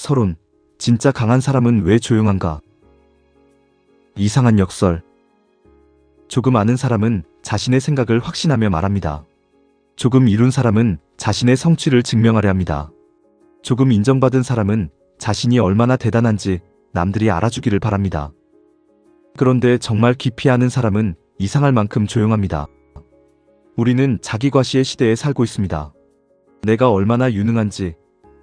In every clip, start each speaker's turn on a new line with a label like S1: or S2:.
S1: 서론, 진짜 강한 사람은 왜 조용한가? 이상한 역설. 조금 아는 사람은 자신의 생각을 확신하며 말합니다. 조금 이룬 사람은 자신의 성취를 증명하려 합니다. 조금 인정받은 사람은 자신이 얼마나 대단한지 남들이 알아주기를 바랍니다. 그런데 정말 깊이 아는 사람은 이상할 만큼 조용합니다. 우리는 자기과시의 시대에 살고 있습니다. 내가 얼마나 유능한지,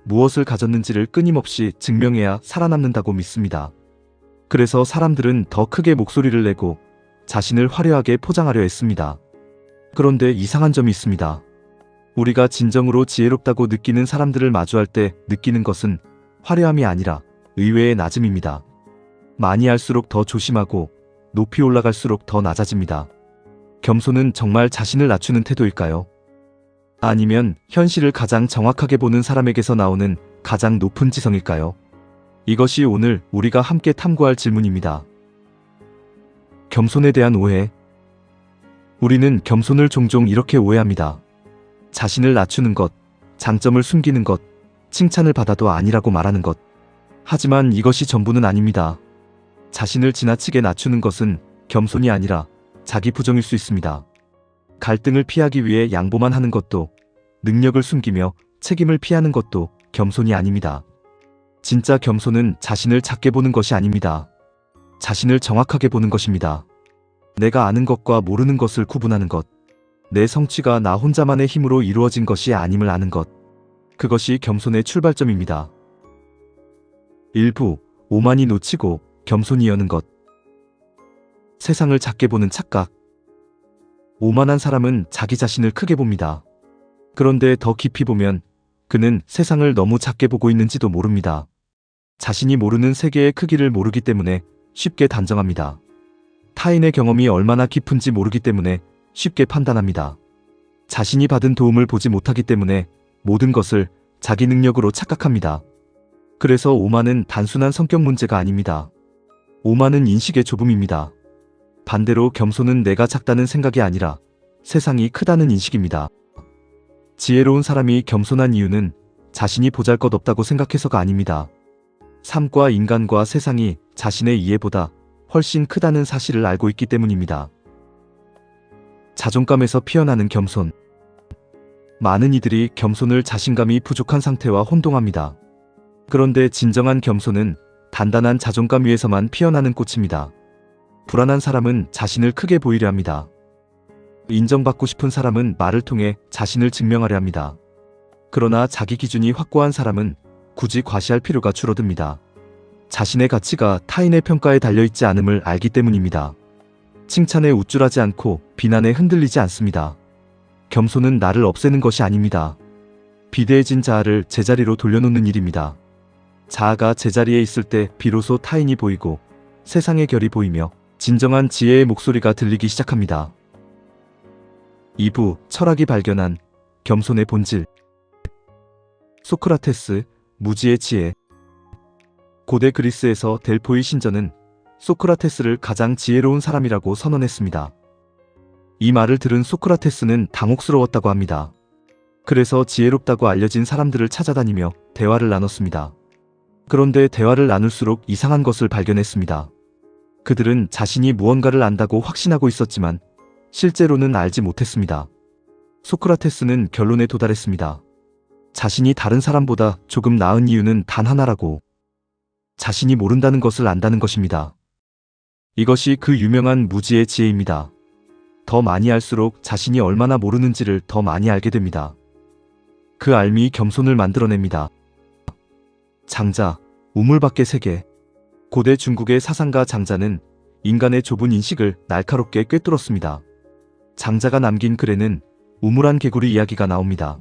S1: 무엇을 가졌는지를 끊임없이 증명해야 살아남는다고 믿습니다. 그래서 사람들은 더 크게 목소리를 내고 자신을 화려하게 포장하려 했습니다. 그런데 이상한 점이 있습니다. 우리가 진정으로 지혜롭다고 느끼는 사람들을 마주할 때 느끼는 것은 화려함이 아니라 의외의 낮음입니다. 많이 할수록 더 조심하고 높이 올라갈수록 더 낮아집니다. 겸손은 정말 자신을 낮추는 태도일까요? 아니면 현실을 가장 정확하게 보는 사람에게서 나오는 가장 높은 지성일까요? 이것이 오늘 우리가 함께 탐구할 질문입니다. 겸손에 대한 오해. 우리는 겸손을 종종 이렇게 오해합니다. 자신을 낮추는 것, 장점을 숨기는 것, 칭찬을 받아도 아니라고 말하는 것. 하지만 이것이 전부는 아닙니다. 자신을 지나치게 낮추는 것은 겸손이 아니라 자기 부정일 수 있습니다. 갈등을 피하기 위해 양보만 하는 것도, 능력을 숨기며 책임을 피하는 것도 겸손이 아닙니다. 진짜 겸손은 자신을 작게 보는 것이 아닙니다. 자신을 정확하게 보는 것입니다. 내가 아는 것과 모르는 것을 구분하는 것. 내 성취가 나 혼자만의 힘으로 이루어진 것이 아님을 아는 것. 그것이 겸손의 출발점입니다. 일부, 오만이 놓치고 겸손이 여는 것. 세상을 작게 보는 착각. 오만한 사람은 자기 자신을 크게 봅니다. 그런데 더 깊이 보면 그는 세상을 너무 작게 보고 있는지도 모릅니다. 자신이 모르는 세계의 크기를 모르기 때문에 쉽게 단정합니다. 타인의 경험이 얼마나 깊은지 모르기 때문에 쉽게 판단합니다. 자신이 받은 도움을 보지 못하기 때문에 모든 것을 자기 능력으로 착각합니다. 그래서 오만은 단순한 성격 문제가 아닙니다. 오만은 인식의 좁음입니다. 반대로 겸손은 내가 작다는 생각이 아니라 세상이 크다는 인식입니다. 지혜로운 사람이 겸손한 이유는 자신이 보잘것없다고 생각해서가 아닙니다. 삶과 인간과 세상이 자신의 이해보다 훨씬 크다는 사실을 알고 있기 때문입니다. 자존감에서 피어나는 겸손. 많은 이들이 겸손을 자신감이 부족한 상태와 혼동합니다. 그런데 진정한 겸손은 단단한 자존감 위에서만 피어나는 꽃입니다. 불안한 사람은 자신을 크게 보이려 합니다. 인정받고 싶은 사람은 말을 통해 자신을 증명하려 합니다. 그러나 자기 기준이 확고한 사람은 굳이 과시할 필요가 줄어듭니다. 자신의 가치가 타인의 평가에 달려있지 않음을 알기 때문입니다. 칭찬에 우쭐하지 않고 비난에 흔들리지 않습니다. 겸손은 나를 없애는 것이 아닙니다. 비대해진 자아를 제자리로 돌려놓는 일입니다. 자아가 제자리에 있을 때 비로소 타인이 보이고 세상의 결이 보이며 진정한 지혜의 목소리가 들리기 시작합니다. 2부, 철학이 발견한 겸손의 본질. 소크라테스, 무지의 지혜. 고대 그리스에서 델포이 신전은 소크라테스를 가장 지혜로운 사람이라고 선언했습니다. 이 말을 들은 소크라테스는 당혹스러웠다고 합니다. 그래서 지혜롭다고 알려진 사람들을 찾아다니며 대화를 나눴습니다. 그런데 대화를 나눌수록 이상한 것을 발견했습니다. 그들은 자신이 무언가를 안다고 확신하고 있었지만 실제로는 알지 못했습니다. 소크라테스는 결론에 도달했습니다. 자신이 다른 사람보다 조금 나은 이유는 단 하나라고. 자신이 모른다는 것을 안다는 것입니다. 이것이 그 유명한 무지의 지혜입니다. 더 많이 알수록 자신이 얼마나 모르는지를 더 많이 알게 됩니다. 그 알미 겸손을 만들어냅니다. 장자, 우물 밖의 세계. 고대 중국의 사상가 장자는 인간의 좁은 인식을 날카롭게 꿰뚫었습니다. 장자가 남긴 글에는 우물안 개구리 이야기가 나옵니다.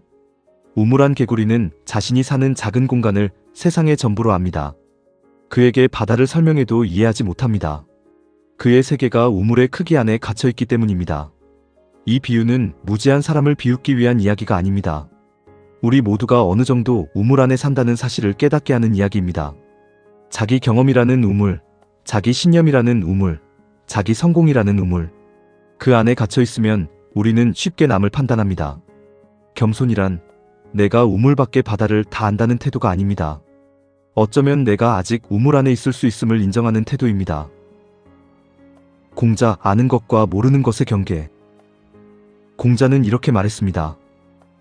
S1: 우물안 개구리는 자신이 사는 작은 공간을 세상의 전부로 압니다. 그에게 바다를 설명해도 이해하지 못합니다. 그의 세계가 우물의 크기 안에 갇혀있기 때문입니다. 이 비유는 무지한 사람을 비웃기 위한 이야기가 아닙니다. 우리 모두가 어느 정도 우물 안에 산다는 사실을 깨닫게 하는 이야기입니다. 자기 경험이라는 우물, 자기 신념이라는 우물, 자기 성공이라는 우물. 그 안에 갇혀있으면 우리는 쉽게 남을 판단합니다. 겸손이란 내가 우물 밖의 바다를 다 안다는 태도가 아닙니다. 어쩌면 내가 아직 우물 안에 있을 수 있음을 인정하는 태도입니다. 공자, 아는 것과 모르는 것의 경계. 공자는 이렇게 말했습니다.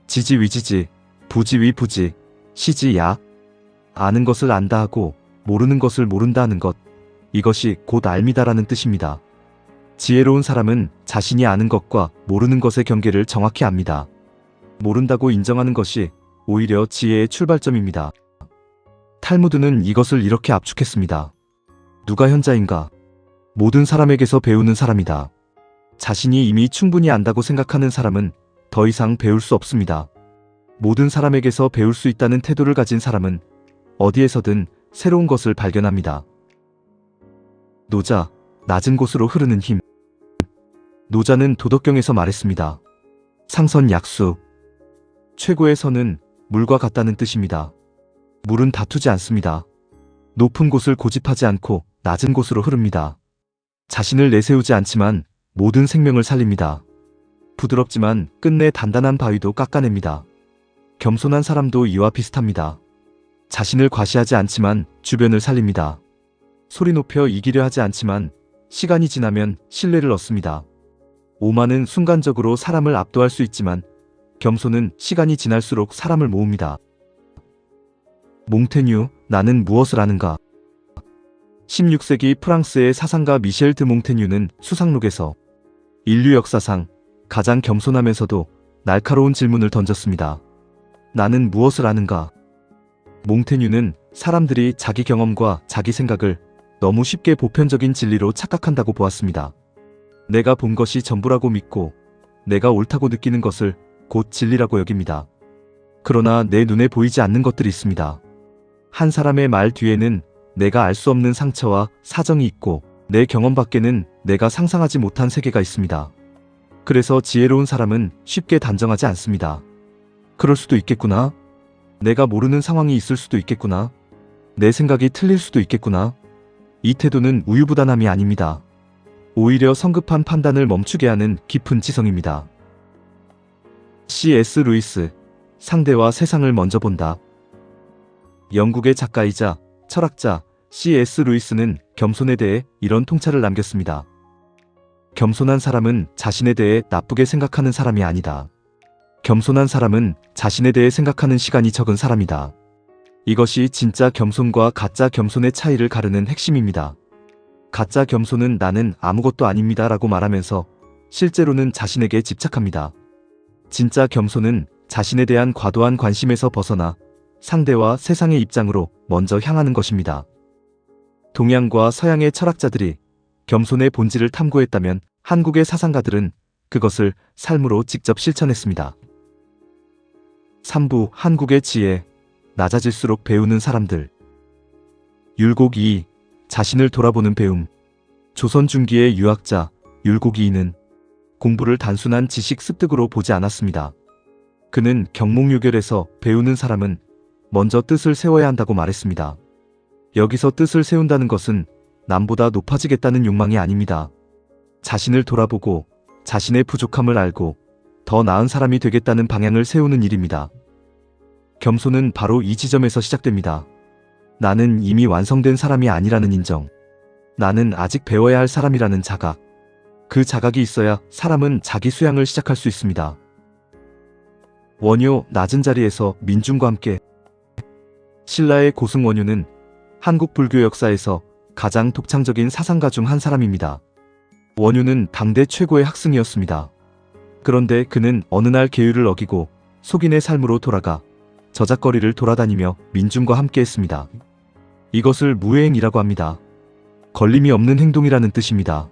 S1: 지지위지지, 부지위부지, 시지야. 아는 것을 안다 하고 모르는 것을 모른다 하는 것, 이것이 곧 알미다라는 뜻입니다. 지혜로운 사람은 자신이 아는 것과 모르는 것의 경계를 정확히 압니다. 모른다고 인정하는 것이 오히려 지혜의 출발점입니다. 탈무드는 이것을 이렇게 압축했습니다. 누가 현자인가? 모든 사람에게서 배우는 사람이다. 자신이 이미 충분히 안다고 생각하는 사람은 더 이상 배울 수 없습니다. 모든 사람에게서 배울 수 있다는 태도를 가진 사람은 어디에서든 새로운 것을 발견합니다. 노자, 낮은 곳으로 흐르는 힘. 노자는 도덕경에서 말했습니다. 상선약수. 최고의 선은 물과 같다는 뜻입니다. 물은 다투지 않습니다. 높은 곳을 고집하지 않고 낮은 곳으로 흐릅니다. 자신을 내세우지 않지만 모든 생명을 살립니다. 부드럽지만 끝내 단단한 바위도 깎아냅니다. 겸손한 사람도 이와 비슷합니다. 자신을 과시하지 않지만 주변을 살립니다. 소리 높여 이기려 하지 않지만 시간이 지나면 신뢰를 얻습니다. 오만은 순간적으로 사람을 압도할 수 있지만 겸손은 시간이 지날수록 사람을 모읍니다. 몽테뉴, 나는 무엇을 아는가? 16세기 프랑스의 사상가 미셸 드 몽테뉴는 수상록에서 인류 역사상 가장 겸손하면서도 날카로운 질문을 던졌습니다. 나는 무엇을 아는가? 몽테뉴는 사람들이 자기 경험과 자기 생각을 너무 쉽게 보편적인 진리로 착각한다고 보았습니다. 내가 본 것이 전부라고 믿고 내가 옳다고 느끼는 것을 곧 진리라고 여깁니다. 그러나 내 눈에 보이지 않는 것들이 있습니다. 한 사람의 말 뒤에는 내가 알 수 없는 상처와 사정이 있고 내 경험 밖에는 내가 상상하지 못한 세계가 있습니다. 그래서 지혜로운 사람은 쉽게 단정하지 않습니다. 그럴 수도 있겠구나. 내가 모르는 상황이 있을 수도 있겠구나. 내 생각이 틀릴 수도 있겠구나. 이 태도는 우유부단함이 아닙니다. 오히려 성급한 판단을 멈추게 하는 깊은 지성입니다. C.S. 루이스, 상대와 세상을 먼저 본다. 영국의 작가이자 철학자 C.S. 루이스는 겸손에 대해 이런 통찰을 남겼습니다. 겸손한 사람은 자신에 대해 나쁘게 생각하는 사람이 아니다. 겸손한 사람은 자신에 대해 생각하는 시간이 적은 사람이다. 이것이 진짜 겸손과 가짜 겸손의 차이를 가르는 핵심입니다. 가짜 겸손은 나는 아무것도 아닙니다 라고 말하면서 실제로는 자신에게 집착합니다. 진짜 겸손은 자신에 대한 과도한 관심에서 벗어나 상대와 세상의 입장으로 먼저 향하는 것입니다. 동양과 서양의 철학자들이 겸손의 본질을 탐구했다면 한국의 사상가들은 그것을 삶으로 직접 실천했습니다. 3부 한국의 지혜, 낮아질수록 배우는 사람들. 율곡 2. 자신을 돌아보는 배움. 조선 중기의 유학자 율곡 2는 공부를 단순한 지식 습득으로 보지 않았습니다. 그는 경몽유결에서 배우는 사람은 먼저 뜻을 세워야 한다고 말했습니다. 여기서 뜻을 세운다는 것은 남보다 높아지겠다는 욕망이 아닙니다. 자신을 돌아보고 자신의 부족함을 알고 더 나은 사람이 되겠다는 방향을 세우는 일입니다. 겸손은 바로 이 지점에서 시작됩니다. 나는 이미 완성된 사람이 아니라는 인정. 나는 아직 배워야 할 사람이라는 자각. 그 자각이 있어야 사람은 자기 수양을 시작할 수 있습니다. 원효, 낮은 자리에서 민중과 함께. 신라의 고승 원효는 한국 불교 역사에서 가장 독창적인 사상가 중 한 사람입니다. 원효는 당대 최고의 학승이었습니다. 그런데 그는 어느 날 계율을 어기고 속인의 삶으로 돌아가 저작거리를 돌아다니며 민중과 함께 했습니다. 이것을 무회행이라고 합니다. 걸림이 없는 행동이라는 뜻입니다.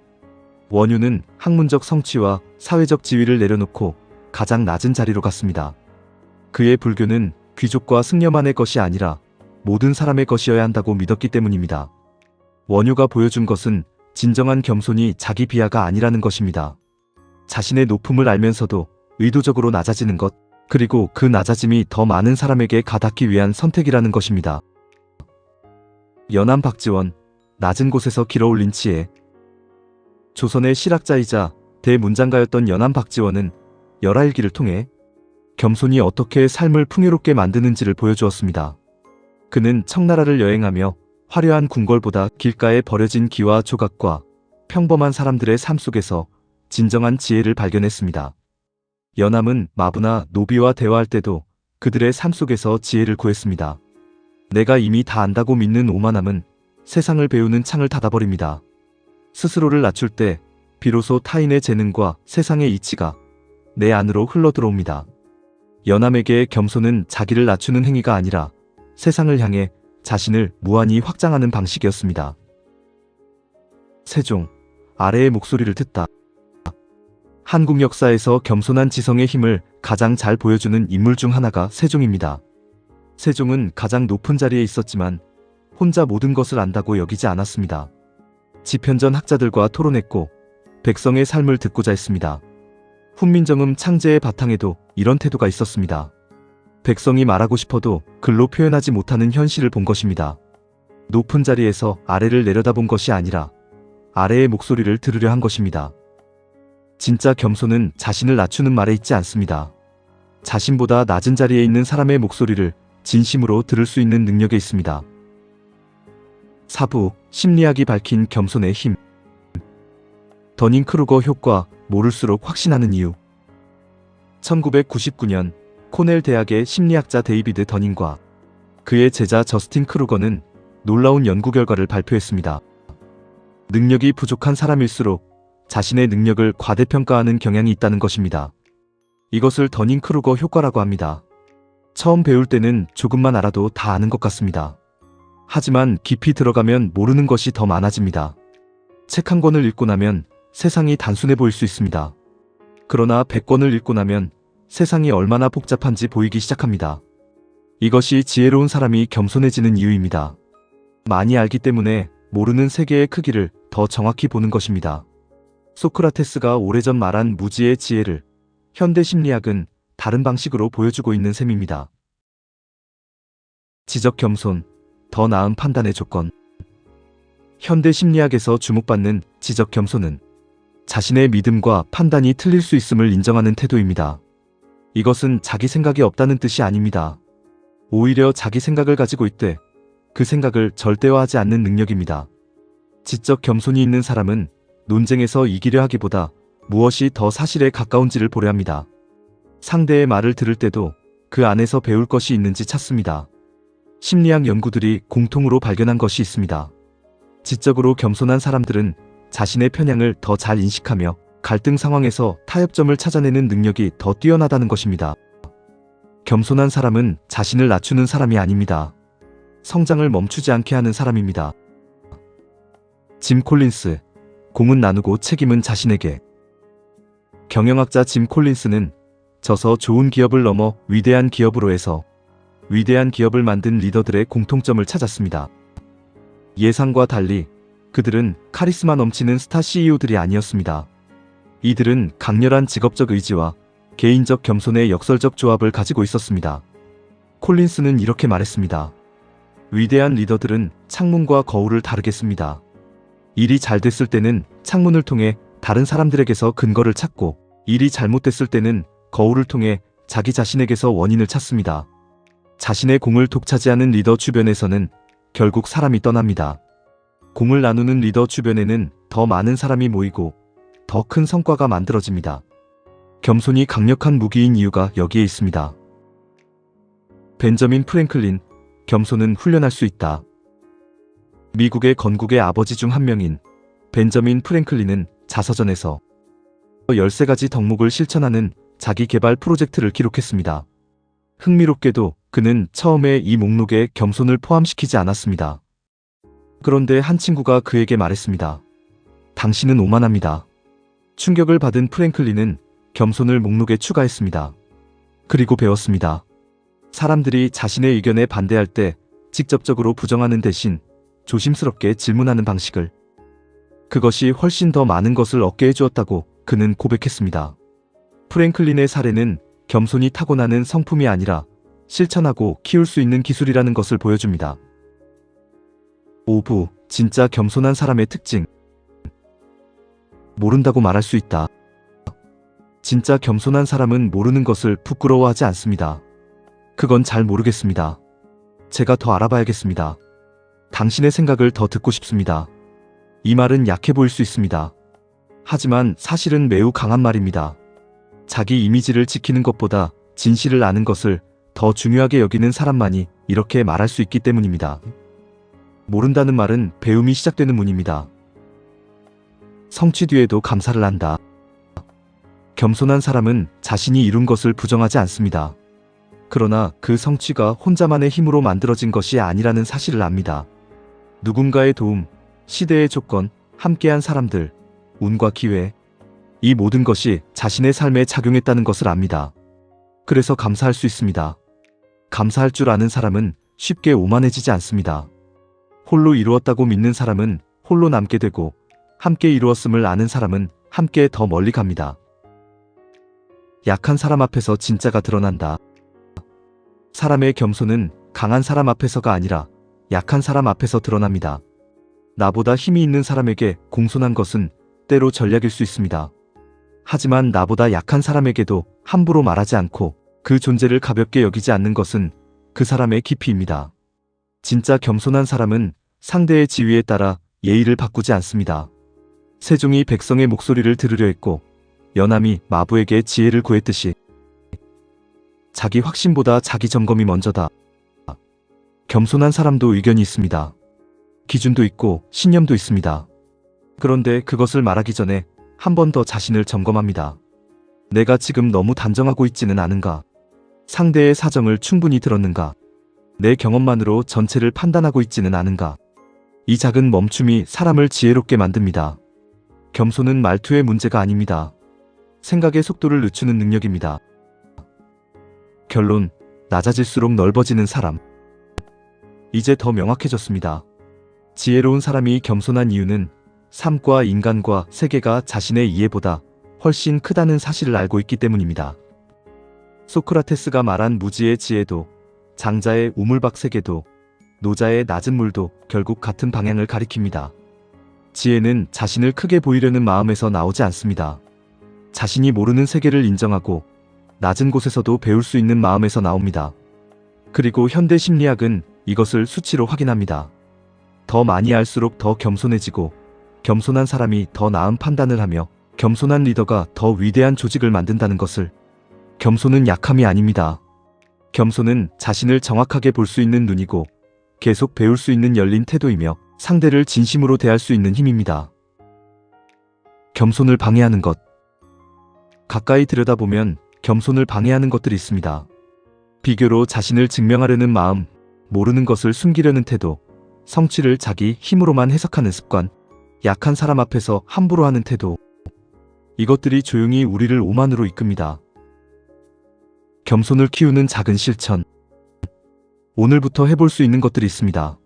S1: 원효는 학문적 성취와 사회적 지위를 내려놓고 가장 낮은 자리로 갔습니다. 그의 불교는 귀족과 승려만의 것이 아니라 모든 사람의 것이어야 한다고 믿었기 때문입니다. 원효가 보여준 것은 진정한 겸손이 자기 비하가 아니라는 것입니다. 자신의 높음을 알면서도 의도적으로 낮아지는 것, 그리고 그 낮아짐이 더 많은 사람에게 가닿기 위한 선택이라는 것입니다. 연암 박지원, 낮은 곳에서 길어올린 지혜. 조선의 실학자이자 대문장가였던 연암 박지원은 열하일기를 통해 겸손이 어떻게 삶을 풍요롭게 만드는지를 보여주었습니다. 그는 청나라를 여행하며 화려한 궁궐보다 길가에 버려진 기와 조각과 평범한 사람들의 삶 속에서 진정한 지혜를 발견했습니다. 연암은 마부나 노비와 대화할 때도 그들의 삶 속에서 지혜를 구했습니다. 내가 이미 다 안다고 믿는 오만함은 세상을 배우는 창을 닫아버립니다. 스스로를 낮출 때 비로소 타인의 재능과 세상의 이치가 내 안으로 흘러들어옵니다. 연암에게 겸손은 자기를 낮추는 행위가 아니라 세상을 향해 자신을 무한히 확장하는 방식이었습니다. 세종, 아래의 목소리를 듣다. 한국 역사에서 겸손한 지성의 힘을 가장 잘 보여주는 인물 중 하나가 세종입니다. 세종은 가장 높은 자리에 있었지만 혼자 모든 것을 안다고 여기지 않았습니다. 집현전 학자들과 토론했고 백성의 삶을 듣고자 했습니다. 훈민정음 창제의 바탕에도 이런 태도가 있었습니다. 백성이 말하고 싶어도 글로 표현하지 못하는 현실을 본 것입니다. 높은 자리에서 아래를 내려다본 것이 아니라 아래의 목소리를 들으려 한 것입니다. 진짜 겸손은 자신을 낮추는 말에 있지 않습니다. 자신보다 낮은 자리에 있는 사람의 목소리를 진심으로 들을 수 있는 능력에 있습니다. 사부, 심리학이 밝힌 겸손의 힘. 더닝크루거 효과, 모를수록 확신하는 이유. 1999년 코넬 대학의 심리학자 데이비드 더닝과 그의 제자 저스틴 크루거는 놀라운 연구 결과를 발표했습니다. 능력이 부족한 사람일수록 자신의 능력을 과대평가하는 경향이 있다는 것입니다. 이것을 더닝크루거 효과라고 합니다. 처음 배울 때는 조금만 알아도 다 아는 것 같습니다. 하지만 깊이 들어가면 모르는 것이 더 많아집니다. 책 한 권을 읽고 나면 세상이 단순해 보일 수 있습니다. 그러나 100권을 읽고 나면 세상이 얼마나 복잡한지 보이기 시작합니다. 이것이 지혜로운 사람이 겸손해지는 이유입니다. 많이 알기 때문에 모르는 세계의 크기를 더 정확히 보는 것입니다. 소크라테스가 오래전 말한 무지의 지혜를 현대 심리학은 다른 방식으로 보여주고 있는 셈입니다. 지적 겸손, 더 나은 판단의 조건. 현대 심리학에서 주목받는 지적 겸손은 자신의 믿음과 판단이 틀릴 수 있음을 인정하는 태도입니다. 이것은 자기 생각이 없다는 뜻이 아닙니다. 오히려 자기 생각을 가지고 있되 그 생각을 절대화하지 않는 능력입니다. 지적 겸손이 있는 사람은 논쟁에서 이기려 하기보다 무엇이 더 사실에 가까운지를 보려 합니다. 상대의 말을 들을 때도 그 안에서 배울 것이 있는지 찾습니다. 심리학 연구들이 공통으로 발견한 것이 있습니다. 지적으로 겸손한 사람들은 자신의 편향을 더 잘 인식하며 갈등 상황에서 타협점을 찾아내는 능력이 더 뛰어나다는 것입니다. 겸손한 사람은 자신을 낮추는 사람이 아닙니다. 성장을 멈추지 않게 하는 사람입니다. 짐 콜린스, 공은 나누고 책임은 자신에게. 경영학자 짐 콜린스는 져서 좋은 기업을 넘어 위대한 기업으로 해서 위대한 기업을 만든 리더들의 공통점을 찾았습니다. 예상과 달리 그들은 카리스마 넘치는 스타 CEO들이 아니었습니다. 이들은 강렬한 직업적 의지와 개인적 겸손의 역설적 조합을 가지고 있었습니다. 콜린스는 이렇게 말했습니다. 위대한 리더들은 창문과 거울을 다르게 씁니다. 일이 잘 됐을 때는 창문을 통해 다른 사람들에게서 근거를 찾고 일이 잘못됐을 때는 거울을 통해 자기 자신에게서 원인을 찾습니다. 자신의 공을 독차지하는 리더 주변에서는 결국 사람이 떠납니다. 공을 나누는 리더 주변에는 더 많은 사람이 모이고 더 큰 성과가 만들어집니다. 겸손이 강력한 무기인 이유가 여기에 있습니다. 벤저민 프랭클린, 겸손은 훈련할 수 있다. 미국의 건국의 아버지 중 한 명인 벤저민 프랭클린은 자서전에서 13가지 덕목을 실천하는 자기 개발 프로젝트를 기록했습니다. 흥미롭게도 그는 처음에 이 목록에 겸손을 포함시키지 않았습니다. 그런데 한 친구가 그에게 말했습니다. 당신은 오만합니다. 충격을 받은 프랭클린은 겸손을 목록에 추가했습니다. 그리고 배웠습니다. 사람들이 자신의 의견에 반대할 때 직접적으로 부정하는 대신 조심스럽게 질문하는 방식을. 그것이 훨씬 더 많은 것을 얻게 해주었다고 그는 고백했습니다. 프랭클린의 사례는 겸손이 타고나는 성품이 아니라 실천하고 키울 수 있는 기술이라는 것을 보여줍니다. 5부, 진짜 겸손한 사람의 특징. 모른다고 말할 수 있다. 진짜 겸손한 사람은 모르는 것을 부끄러워하지 않습니다. 그건 잘 모르겠습니다. 제가 더 알아봐야겠습니다. 당신의 생각을 더 듣고 싶습니다. 이 말은 약해 보일 수 있습니다. 하지만 사실은 매우 강한 말입니다. 자기 이미지를 지키는 것보다 진실을 아는 것을 더 중요하게 여기는 사람만이 이렇게 말할 수 있기 때문입니다. 모른다는 말은 배움이 시작되는 문입니다. 성취 뒤에도 감사를 한다. 겸손한 사람은 자신이 이룬 것을 부정하지 않습니다. 그러나 그 성취가 혼자만의 힘으로 만들어진 것이 아니라는 사실을 압니다. 누군가의 도움, 시대의 조건, 함께한 사람들, 운과 기회, 이 모든 것이 자신의 삶에 작용했다는 것을 압니다. 그래서 감사할 수 있습니다. 감사할 줄 아는 사람은 쉽게 오만해지지 않습니다. 홀로 이루었다고 믿는 사람은 홀로 남게 되고, 함께 이루었음을 아는 사람은 함께 더 멀리 갑니다. 약한 사람 앞에서 진짜가 드러난다. 사람의 겸손은 강한 사람 앞에서가 아니라 약한 사람 앞에서 드러납니다. 나보다 힘이 있는 사람에게 공손한 것은 때로 전략일 수 있습니다. 하지만 나보다 약한 사람에게도 함부로 말하지 않고 그 존재를 가볍게 여기지 않는 것은 그 사람의 깊이입니다. 진짜 겸손한 사람은 상대의 지위에 따라 예의를 바꾸지 않습니다. 세종이 백성의 목소리를 들으려 했고 연함이 마부에게 지혜를 구했듯이 자기 확신보다 자기 점검이 먼저다. 겸손한 사람도 의견이 있습니다. 기준도 있고 신념도 있습니다. 그런데 그것을 말하기 전에 한 번 더 자신을 점검합니다. 내가 지금 너무 단정하고 있지는 않은가? 상대의 사정을 충분히 들었는가? 내 경험만으로 전체를 판단하고 있지는 않은가? 이 작은 멈춤이 사람을 지혜롭게 만듭니다. 겸손은 말투의 문제가 아닙니다. 생각의 속도를 늦추는 능력입니다. 결론, 낮아질수록 넓어지는 사람. 이제 더 명확해졌습니다. 지혜로운 사람이 겸손한 이유는 삶과 인간과 세계가 자신의 이해보다 훨씬 크다는 사실을 알고 있기 때문입니다. 소크라테스가 말한 무지의 지혜도, 장자의 우물박세계도, 노자의 낮은 물도 결국 같은 방향을 가리킵니다. 지혜는 자신을 크게 보이려는 마음에서 나오지 않습니다. 자신이 모르는 세계를 인정하고 낮은 곳에서도 배울 수 있는 마음에서 나옵니다. 그리고 현대 심리학은 이것을 수치로 확인합니다. 더 많이 알수록 더 겸손해지고 겸손한 사람이 더 나은 판단을 하며 겸손한 리더가 더 위대한 조직을 만든다는 것을. 겸손은 약함이 아닙니다. 겸손은 자신을 정확하게 볼 수 있는 눈이고 계속 배울 수 있는 열린 태도이며 상대를 진심으로 대할 수 있는 힘입니다. 겸손을 방해하는 것. 가까이 들여다보면 겸손을 방해하는 것들이 있습니다. 비교로 자신을 증명하려는 마음, 모르는 것을 숨기려는 태도, 성취를 자기 힘으로만 해석하는 습관, 약한 사람 앞에서 함부로 하는 태도. 이것들이 조용히 우리를 오만으로 이끕니다. 겸손을 키우는 작은 실천. 오늘부터 해볼 수 있는 것들이 있습니다.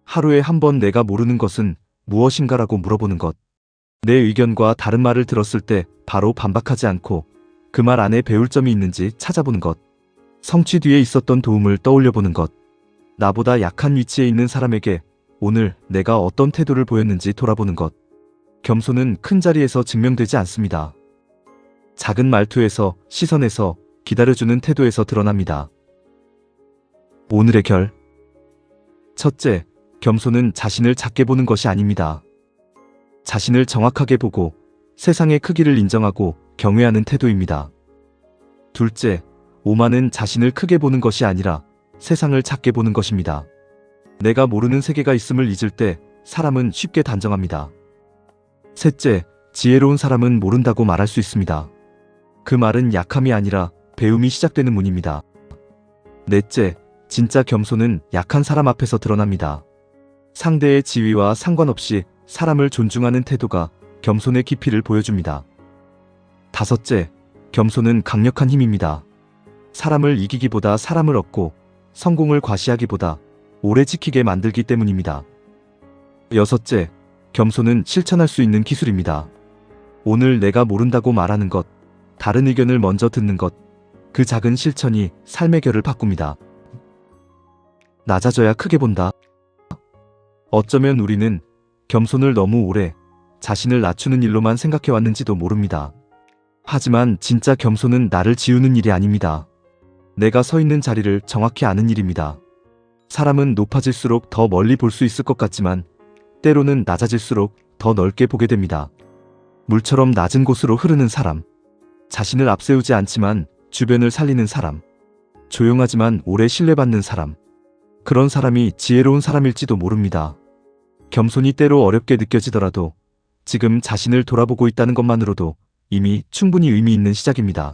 S1: 하루에 한 번 내가 모르는 것은 무엇인가라고 물어보는 것. 내 의견과 다른 말을 들었을 때 바로 반박하지 않고 그 말 안에 배울 점이 있는지 찾아보는 것. 성취 뒤에 있었던 도움을 떠올려보는 것. 나보다 약한 위치에 있는 사람에게 오늘 내가 어떤 태도를 보였는지 돌아보는 것. 겸손은 큰 자리에서 증명되지 않습니다. 작은 말투에서, 시선에서, 기다려주는 태도에서 드러납니다. 오늘의 결. 첫째, 겸손은 자신을 작게 보는 것이 아닙니다. 자신을 정확하게 보고 세상의 크기를 인정하고 경외하는 태도입니다. 둘째, 오만은 자신을 크게 보는 것이 아니라 세상을 작게 보는 것입니다. 내가 모르는 세계가 있음을 잊을 때 사람은 쉽게 단정합니다. 셋째, 지혜로운 사람은 모른다고 말할 수 있습니다. 그 말은 약함이 아니라 배움이 시작되는 문입니다. 넷째, 진짜 겸손은 약한 사람 앞에서 드러납니다. 상대의 지위와 상관없이 사람을 존중하는 태도가 겸손의 깊이를 보여줍니다. 다섯째, 겸손은 강력한 힘입니다. 사람을 이기기보다 사람을 얻고 성공을 과시하기보다 오래 지키게 만들기 때문입니다. 여섯째, 겸손은 실천할 수 있는 기술입니다. 오늘 내가 모른다고 말하는 것, 다른 의견을 먼저 듣는 것, 그 작은 실천이 삶의 결을 바꿉니다. 낮아져야 크게 본다. 어쩌면 우리는 겸손을 너무 오래 자신을 낮추는 일로만 생각해왔는지도 모릅니다. 하지만 진짜 겸손은 나를 지우는 일이 아닙니다. 내가 서 있는 자리를 정확히 아는 일입니다. 사람은 높아질수록 더 멀리 볼 수 있을 것 같지만 때로는 낮아질수록 더 넓게 보게 됩니다. 물처럼 낮은 곳으로 흐르는 사람. 자신을 앞세우지 않지만 주변을 살리는 사람. 조용하지만 오래 신뢰받는 사람. 그런 사람이 지혜로운 사람일지도 모릅니다. 겸손이 때로 어렵게 느껴지더라도 지금 자신을 돌아보고 있다는 것만으로도 이미 충분히 의미 있는 시작입니다.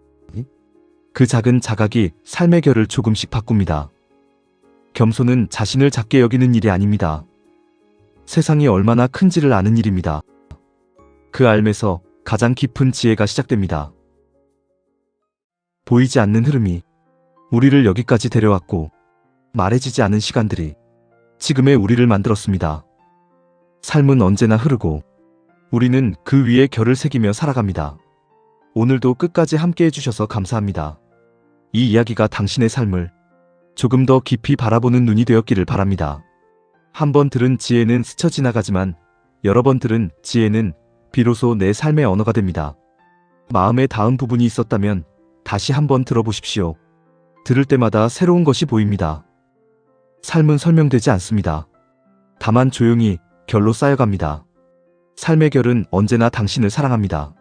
S1: 그 작은 자각이 삶의 결을 조금씩 바꿉니다. 겸손은 자신을 작게 여기는 일이 아닙니다. 세상이 얼마나 큰지를 아는 일입니다. 그 알매서 가장 깊은 지혜가 시작됩니다. 보이지 않는 흐름이 우리를 여기까지 데려왔고 말해지지 않은 시간들이 지금의 우리를 만들었습니다. 삶은 언제나 흐르고 우리는 그 위에 결을 새기며 살아갑니다. 오늘도 끝까지 함께 해주셔서 감사합니다. 이 이야기가 당신의 삶을 조금 더 깊이 바라보는 눈이 되었기를 바랍니다. 한 번 들은 지혜는 스쳐 지나가지만 여러 번 들은 지혜는 비로소 내 삶의 언어가 됩니다. 마음에 닿은 부분이 있었다면 다시 한번 들어보십시오. 들을 때마다 새로운 것이 보입니다. 삶은 설명되지 않습니다. 다만 조용히 결로 쌓여갑니다. 삶의 결은 언제나 당신을 사랑합니다.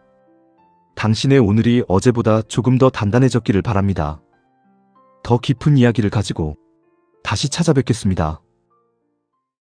S1: 당신의 오늘이 어제보다 조금 더 단단해졌기를 바랍니다. 더 깊은 이야기를 가지고 다시 찾아뵙겠습니다.